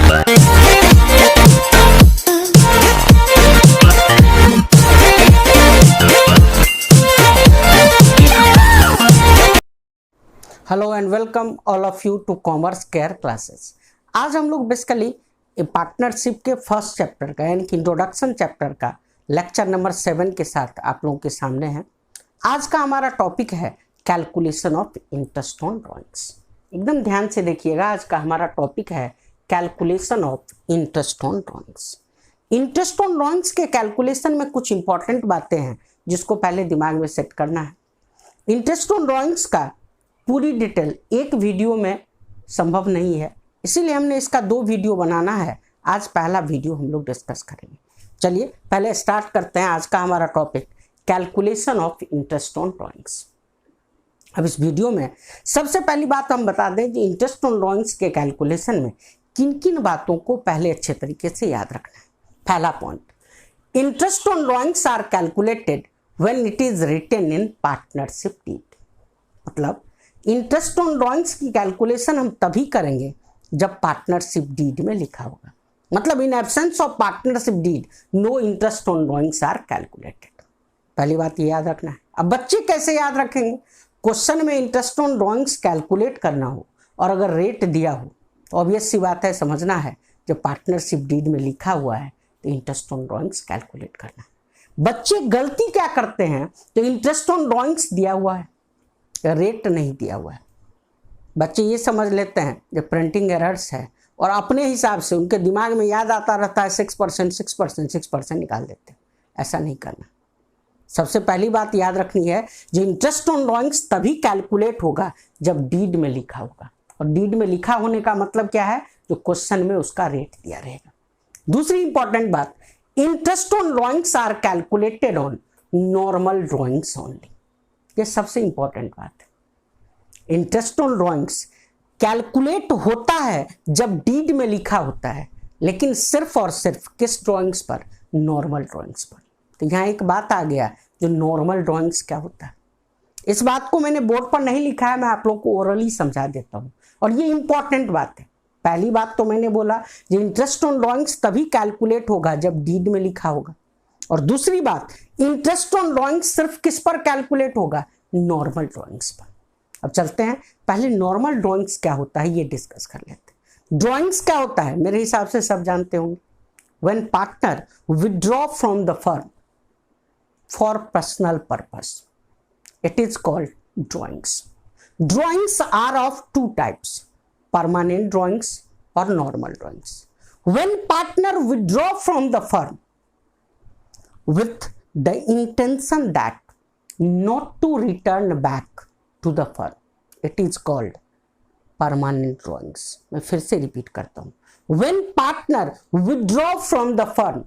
Hello and welcome all of you to commerce care classes. आज हम लोग basically partnership के फर्स्ट चैप्टर का यानी कि इंट्रोडक्शन चैप्टर का लेक्चर नंबर 7 के साथ आप लोगों के सामने हैं। आज का हमारा टॉपिक है calculation of interest on drawings. एकदम ध्यान से देखिएगा, आज का हमारा टॉपिक है calculation of interest on drawings. Interest on drawings के कैलकुलेशन में कुछ इंपॉर्टेंट बातें हैं जिसको पहले दिमाग में सेट करना है। इंटरेस्ट ऑन ड्राइंग्स का पूरी डिटेल एक वीडियो में संभव नहीं है, इसीलिए हमने इसका 2 वीडियो बनाना है। आज पहला वीडियो हम लोग डिस्कस करेंगे। चलिए पहले स्टार्ट करते हैं आज का हमारा topic calculation of interest on drawings. अब इस वीडियो में सबसे पहली बात हम बता दें कि इंटरेस्ट ऑन ड्राइंग्स के कैलकुलेशन में किन किन बातों को पहले अच्छे तरीके से याद रखना है। पहला point, interest on drawings are calculated when it is written in partnership deed. मतलब इंटरेस्ट ऑन ड्राइंग्स की कैलकुलेशन हम तभी करेंगे जब पार्टनरशिप डीड में लिखा होगा। मतलब in absence of partnership deed no interest on drawings are calculated. पहली बात ये याद रखना है। अब बच्चे कैसे याद रखेंगे? क्वेश्चन में इंटरेस्ट ऑन ड्राइंग्स कैलकुलेट करना हो और अगर रेट दिया हो तो ऑब्वियस सी बात है, समझना है जब पार्टनरशिप डीड में लिखा हुआ है तो इंटरेस्ट ऑन ड्राइंग्स कैलकुलेट करना है। बच्चे गलती क्या करते हैं? तो इंटरेस्ट ऑन ड्राइंग्स दिया हुआ है, रेट नहीं दिया हुआ है, बच्चे ये समझ लेते हैं जो प्रिंटिंग एरर्स है और अपने हिसाब से उनके दिमाग में याद आता रहता है 6% निकाल देते हैं। ऐसा नहीं करना। सबसे पहली बात याद रखनी है, जो इंटरेस्ट ऑन ड्राइंग्स तभी कैलकुलेट होगा जब डीड में लिखा होगा। और डीड में लिखा होने का मतलब क्या है? जो क्वेश्चन में उसका रेट दिया रहेगा। दूसरी इंपॉर्टेंट बात, interest on drawings are calculated on normal drawings only. ये सबसे इंपॉर्टेंट बात है। इंटरेस्ट ऑन ड्राइंग्स कैलकुलेट होता है जब डीड में लिखा होता है, लेकिन सिर्फ और सिर्फ किस ड्राइंग्स पर? नॉर्मल ड्राइंग्स पर। तो यहाँ एक बात आ गया, जो नॉर्मल ड्राइंग्स क्या होता है। इस बात को मैंने बोर्ड पर नहीं लिखा है, मैं आप लोगों को ओरली समझा देता हूँ और ये इंपॉर्टेंट बात है। पहली बात तो मैंने बोला जो इंटरेस्ट ऑन ड्राइंग्स तभी कैलकुलेट होगा जब डीड में लिखा होगा, और दूसरी बात इंटरेस्ट ऑन ड्राइंग्स सिर्फ किस पर कैलकुलेट होगा? नॉर्मल ड्राइंग्स पर। अब चलते हैं, पहले नॉर्मल ड्राइंग्स क्या होता है ये डिस्कस कर लेते हैं। ड्राइंग्स क्या होता है मेरे हिसाब से सब जानते होंगे। When partner withdraw from the firm for personal purpose, it is called drawings. Drawings are of 2 types, permanent drawings और normal drawings. When partner withdraw from the firm with the intention that not to return back to the firm, it is called permanent drawings। मैं फिर से repeat करता हूं। When partner withdraw from the firm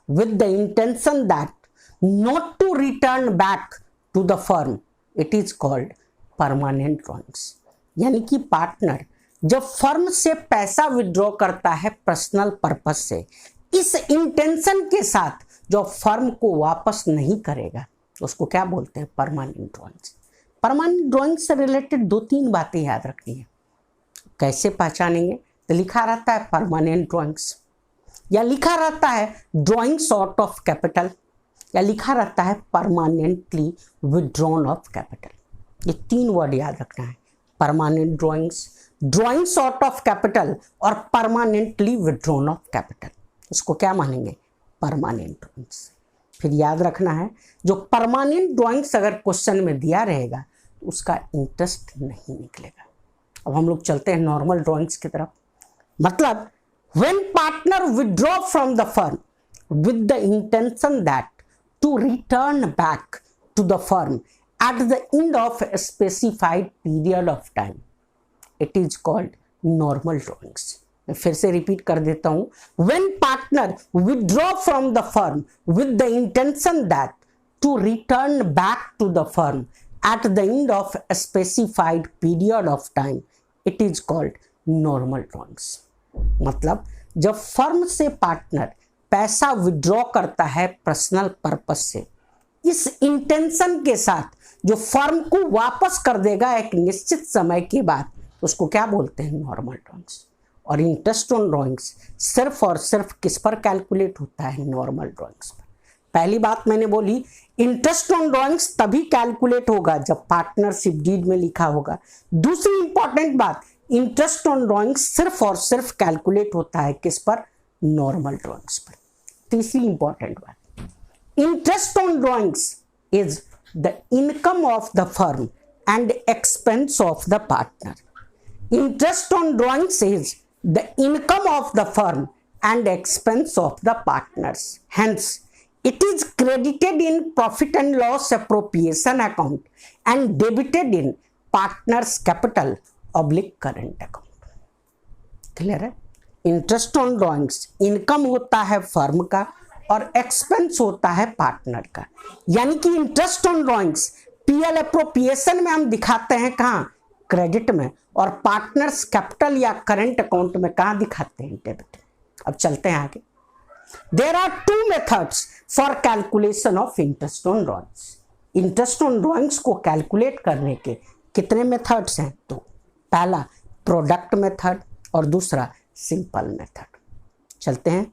with the intention that not to return back to the firm, it is called permanent drawings। यानी कि partner जब firm से पैसा विड्रॉ करता है पर्सनल पर्पस से, इस इंटेंशन के साथ जो फर्म को वापस नहीं करेगा, उसको क्या बोलते हैं? Permanent drawings. परमानेंट ड्राइंग से रिलेटेड 2-3 बातें याद रखनी है। कैसे पहचानेंगे? तो लिखा रहता है परमानेंट ड्राइंग्स, या लिखा रहता है ड्राइंग्स आउट ऑफ कैपिटल, या लिखा रहता है परमानेंटली विथड्रॉन ऑफ कैपिटल। ये 3 वर्ड याद रखना है, permanent drawings, drawings out of capital और परमानेंटली विथड्रॉन ऑफ कैपिटल। इसको क्या मानेंगे? Permanent drawings. फिर याद रखना है, जो परमानेंट ड्राइंग्स अगर क्वेश्चन में दिया रहेगा तो उसका इंटरेस्ट नहीं निकलेगा। अब हम लोग चलते हैं नॉर्मल ड्राइंग्स की तरफ। मतलब when partner withdraw from the firm with the intention that to return back to the firm at the end of a specified period of time, it is called normal drawings. मैं फिर से repeat कर देता हूं। When partner withdraw from the firm with the intention that to return back to the firm at the end of a specified period of time, it is called normal drawings। मतलब जब firm से partner पैसा withdraw करता है personal purpose से, इस intention के साथ जो फर्म को वापस कर देगा एक निश्चित समय के बाद, उसको क्या बोलते हैं? Normal drawings. और इंटरेस्ट ऑन ड्राइंग्स सिर्फ और सिर्फ किस पर कैलकुलेट होता है? नॉर्मल ड्राइंग्स पर। पहली बात मैंने बोली इंटरेस्ट ऑन ड्राइंग्स तभी कैलकुलेट होगा जब पार्टनरशिप डीड में लिखा होगा। दूसरी इंपॉर्टेंट बात, इंटरेस्ट ऑन ड्राइंग्स सिर्फ और सिर्फ कैलकुलेट होता है किस पर? नॉर्मल ड्राइंग्स पर। तीसरी इंपॉर्टेंट बात, interest on drawings is the income of the firm and expense of the partner. Interest on drawings is the income of the firm and expense of the partners. Hence, it is credited in profit and loss appropriation account and debited in partner's capital oblique current account. Clear है? Interest on drawings income होता है firm का और expense होता है partner का। यानी कि interest on drawings PL appropriation में हम दिखाते हैं कहाँ? क्रेडिट में, और पार्टनर्स कैपिटल या करंट अकाउंट में कहाँ दिखाते हैं? डेबिट। अब चलते हैं आगे। There are two methods for calculation of interest on drawings. Interest on drawings को कैलकुलेट करने के कितने मेथड्स हैं? तो पहला प्रोडक्ट मेथड और दूसरा सिंपल मेथड। चलते हैं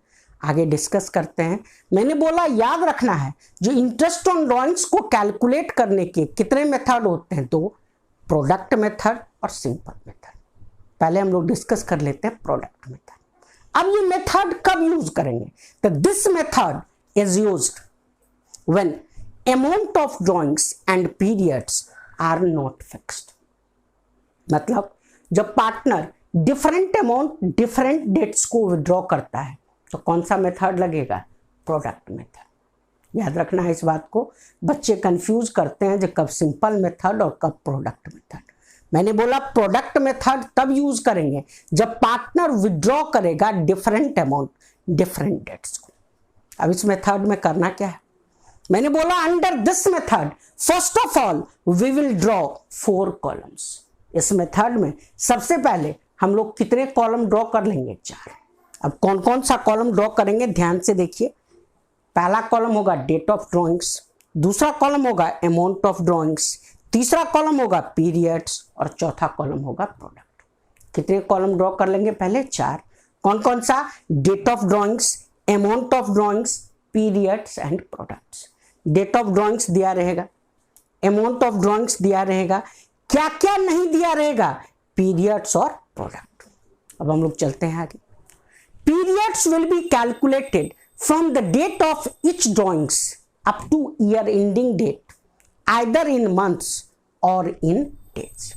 आगे डिस्कस करते हैं। मैंने बोला याद रखना है जो इंटरेस्ट ऑन ड्राइंग्स को कैलकुलेट करने के कितने मेथड होते हैं? दो, प्रोडक्ट मेथड और सिंपल मेथड। पहले हम लोग डिस्कस कर लेते हैं प्रोडक्ट मेथड। अब ये मेथड कब यूज करेंगे? तो this method is used when amount of drawings and periods are not fixed. मतलब जब partner different amount different dates को विड्रॉ करता है तो कौन सा मेथड लगेगा? Product method. याद रखना है इस बात को, बच्चे कंफ्यूज करते हैं जो कब सिंपल मेथड और कब प्रोडक्ट मेथड। मैंने बोला प्रोडक्ट मेथड तब यूज करेंगे जब पार्टनर विड्रॉ करेगा डिफरेंट अमाउंट डिफरेंट डेट्स को। अब इस मेथड में करना क्या है? मैंने बोला under this method first of all we will draw 4 columns. इस मेथड में सबसे पहले हम लोग कितने कॉलम ड्रॉ कर लेंगे? 4। अब कौन कौन सा कॉलम ड्रॉ करेंगे ध्यान से देखिए। पहला कॉलम होगा डेट ऑफ ड्रॉइंग्स, दूसरा कॉलम होगा अमाउंट ऑफ ड्रॉइंग्स, तीसरा कॉलम होगा पीरियड्स और चौथा कॉलम होगा प्रोडक्ट। कितने कॉलम ड्रॉ कर लेंगे? पहले 4। कौन कौन सा? Date of drawings, amount of drawings, periods and products. Date of drawings दिया रहेगा, अमाउंट ऑफ ड्रॉइंग्स दिया रहेगा, क्या क्या नहीं दिया रहेगा? पीरियड्स और प्रोडक्ट। अब हम लोग चलते हैं आगे। Periods will be calculated from the date of each drawings up to year ending date, either in months or in days.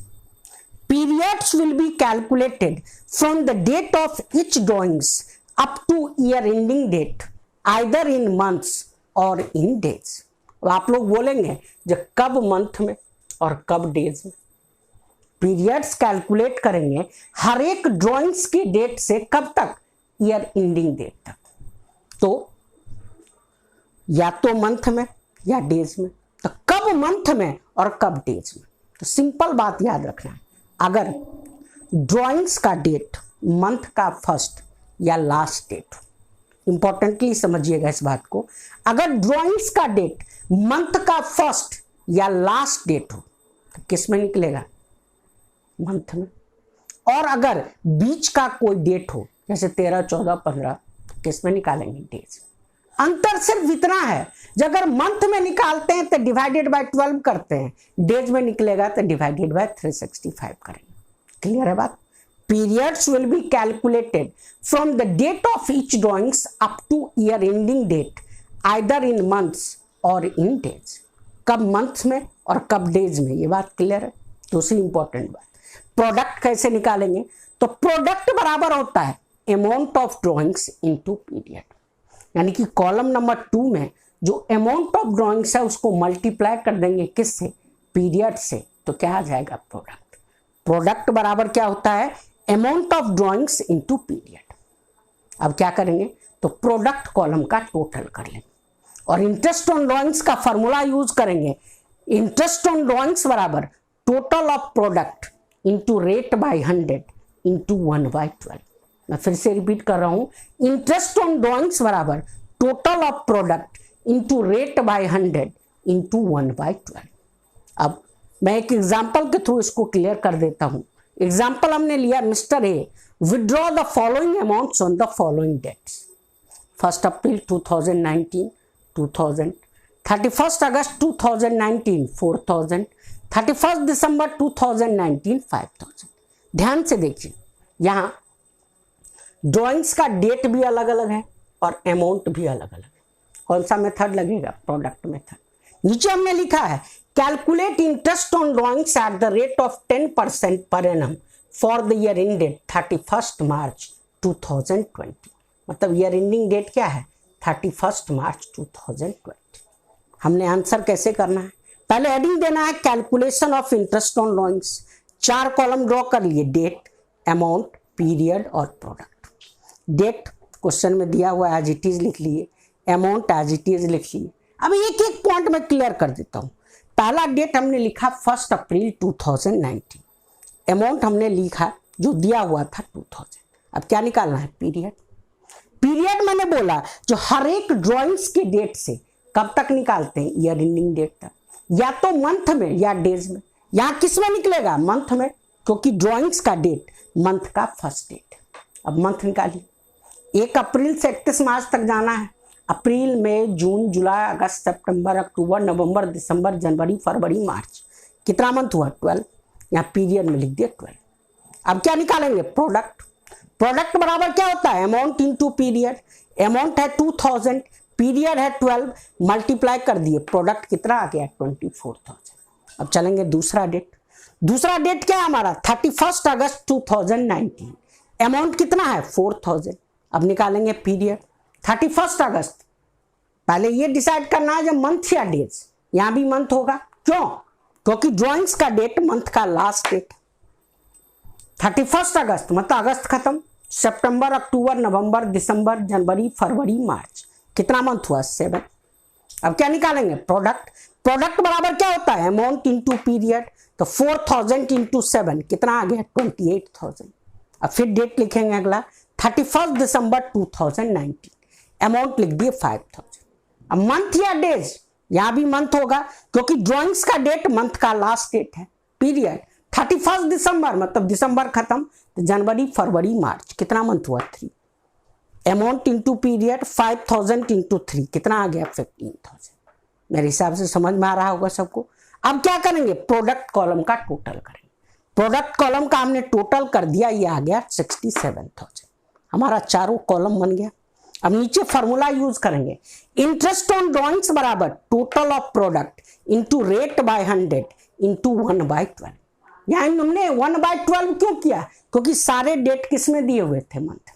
Periods will be calculated from the date of each drawings up to year ending date, either in months or in days. अब आप लोग बोलेंगे जो कब month में और कब days में? पीरियड्स कैलकुलेट करेंगे हर एक ड्राइंग्स की डेट से कब तक? ईयर एंडिंग डेट तक। तो या तो मंथ में या डेज में। तो कब मंथ में और कब डेज में? तो सिंपल बात याद रखना है, अगर ड्राइंग्स का डेट मंथ का फर्स्ट या लास्ट डेट हो, इंपॉर्टेंटली समझिएगा इस बात को, अगर ड्राइंग्स का डेट मंथ का फर्स्ट या लास्ट डेट हो तो किस में निकलेगा? मंथ में। और अगर बीच का कोई डेट हो जैसे 13, 14, 15 किस में निकालेंगे? डेज। अंतर सिर्फ इतना है, जब अगर मंथ में निकालते हैं तो डिवाइडेड बाय 12 करते हैं, डेज में निकलेगा तो डिवाइडेड बाय 365 करेंगे। क्लियर है बात? Periods will be calculated from the date of each drawings up to year ending date, either in months or in days. कब मंथ्स में और कब डेज में, ये बात क्लियर है? दूसरी इंपॉर्टेंट बात, प्रोडक्ट कैसे निकालेंगे? तो प्रोडक्ट बराबर होता है amount of drawings into period. यानी कि कॉलम नंबर 2 में जो अमाउंट ऑफ ड्रॉइंग्स है उसको मल्टीप्लाई कर देंगे किससे? पीरियड से। तो क्या आ जाएगा? प्रोडक्ट। प्रोडक्ट बराबर क्या होता है? Amount of drawings into period. अब क्या करेंगे? तो प्रोडक्ट कॉलम का टोटल कर लेंगे और इंटरेस्ट ऑन ड्रॉइंग्स का फॉर्मूला यूज करेंगे। इंटरेस्ट ऑन ड्रॉइंग्स बराबर total of product into rate by 100 into 1/12। मैं फिर से रिपीट कर रहा हूं, इंटरेस्ट ऑन ड्रॉइंग्स बराबर total of product into rate by 100 into 1/12। अब मैं एक एग्जाम्पल के थ्रू इसको क्लियर कर देता हूं। एग्जाम्पल हमने लिया mister A withdraw the following amounts on the following dates 1 April 2019 2000, 31 August 2019 4000, 31 December 2019 5000। ध्यान से देखिए, यहाँ ड्राइंग्स का डेट भी अलग अलग है और अमाउंट भी अलग अलग है। कौन सा मेथड लगेगा? Product method. नीचे हमने लिखा है calculate interest on drawings at the rate of 10% per annum for the year ended 31 मार्च 2020। मतलब ईयर एंडिंग डेट क्या है? 31 मार्च 2020। हमने आंसर कैसे करना है? पहले हेडिंग देना है calculation of interest on drawings. 4 column draw कर लिए, डेट, अमाउंट, पीरियड और प्रोडक्ट। डेट क्वेश्चन में दिया हुआ एज इट इज लिख लिए, अमाउंट एज इट इज लिख लिए। अब एक एक पॉइंट में क्लियर कर देता हूं। पहला डेट हमने लिखा 1 अप्रैल 2019, अमाउंट हमने लिखा जो दिया हुआ था 2000। अब क्या निकालना है? पीरियड। पीरियड मैंने बोला जो हर एक ड्राइंग्स के डेट से कब तक निकालते हैं? ईयर एंडिंग डेट तक, या तो मंथ में या डेज में। यहां किस में निकलेगा? मंथ में, क्योंकि ड्राइंग्स का डेट मंथ का फर्स्ट डेट। अब मंथ निकालिए। 1 अप्रैल से 31 मार्च तक जाना है। अप्रैल, मई, जून, जुलाई, अगस्त, सितंबर, अक्टूबर, नवंबर, दिसंबर, जनवरी, फरवरी, मार्च। कितना मंथ हुआ? 12। यहाँ पीरियड में लिख दिया 12। अब क्या निकालेंगे? प्रोडक्ट। प्रोडक्ट बराबर क्या होता है? Amount into period. अमाउंट है 2000, पीरियड है 12, मल्टीप्लाई कर दिए, प्रोडक्ट कितना आ गया? 24,000। अब चलेंगे दूसरा डेट। दूसरा डेट क्या है हमारा? 31 अगस्त 2019। अमाउंट कितना है? 4000। अब निकालेंगे पीरियड। 31 अगस्त, पहले ये डिसाइड करना है जब मंथ या डेज। यहां भी मंथ होगा, क्यों? क्योंकि ड्राइंग्स का डेट मंथ का लास्ट डेट। 31 अगस्त मतलब अगस्त खत्म, सितंबर, अक्टूबर, नवंबर, दिसंबर, जनवरी, फरवरी, मार्च। कितना मंथ हुआ? 7। अब क्या निकालेंगे? प्रोडक्ट। प्रोडक्ट बराबर क्या होता है? Amount into period. तो 4000 इंटू 7 कितना आ गया? 28,000। अब फिर डेट लिखेंगे अगला 31 दिसंबर 2019, अमाउंट लिख दिए 5000। अब मंथ या डेज? यहां भी मंथ होगा क्योंकि ड्राइंग्स का डेट मंथ का लास्ट डेट है। पीरियड 31 दिसंबर मतलब दिसंबर खत्म, तो जनवरी, फरवरी, मार्च। कितना मंथ हुआ? 3। अमाउंट इंटू पीरियड 5000 इंटू 3 कितना आ गया? 15,000। मेरे हिसाब से समझ में आ रहा होगा सबको। अब क्या करेंगे? प्रोडक्ट कॉलम का टोटल करेंगे। प्रोडक्ट कॉलम का हमने टोटल कर दिया, ये आ गया 67,000। हमारा चारों कॉलम बन गया। अब नीचे फॉर्मूला यूज करेंगे। इंटरेस्ट ऑन ड्राइंग्स बराबर total of product into rate by 100 into 1/12। यहाँ हमने 1/12 क्यों किया? क्योंकि सारे डेट किस में दिए हुए थे? मंथ।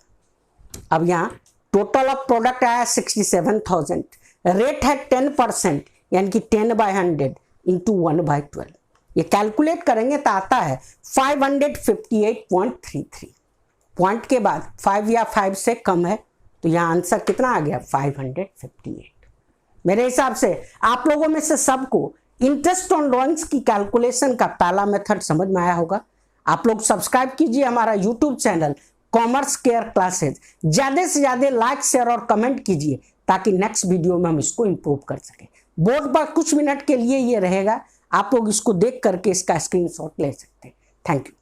अब यहाँ टोटल ऑफ प्रोडक्ट आया 67,000, रेट है 10% यानी कि 10/100 इंटू 1/12। ये कैलकुलेट करेंगे तो आता है 558.33। पॉइंट के बाद 5 या 5 से कम है, तो यहाँ आंसर कितना आ गया? 558। मेरे हिसाब से आप लोगों में से सबको इंटरेस्ट ऑन ड्राइंग्स की कैलकुलेशन का पहला मेथड समझ में आया होगा। आप लोग सब्सक्राइब कीजिए हमारा YouTube channel commerce care classes. ज्यादा से ज्यादा लाइक, शेयर और कमेंट कीजिए ताकि नेक्स्ट वीडियो में हम इसको इम्प्रूव कर सकें। बोर्ड पर कुछ मिनट के लिए ये रहेगा, आप लोग इसको देख करके इसका स्क्रीनशॉट ले सकते हैं। Thank you.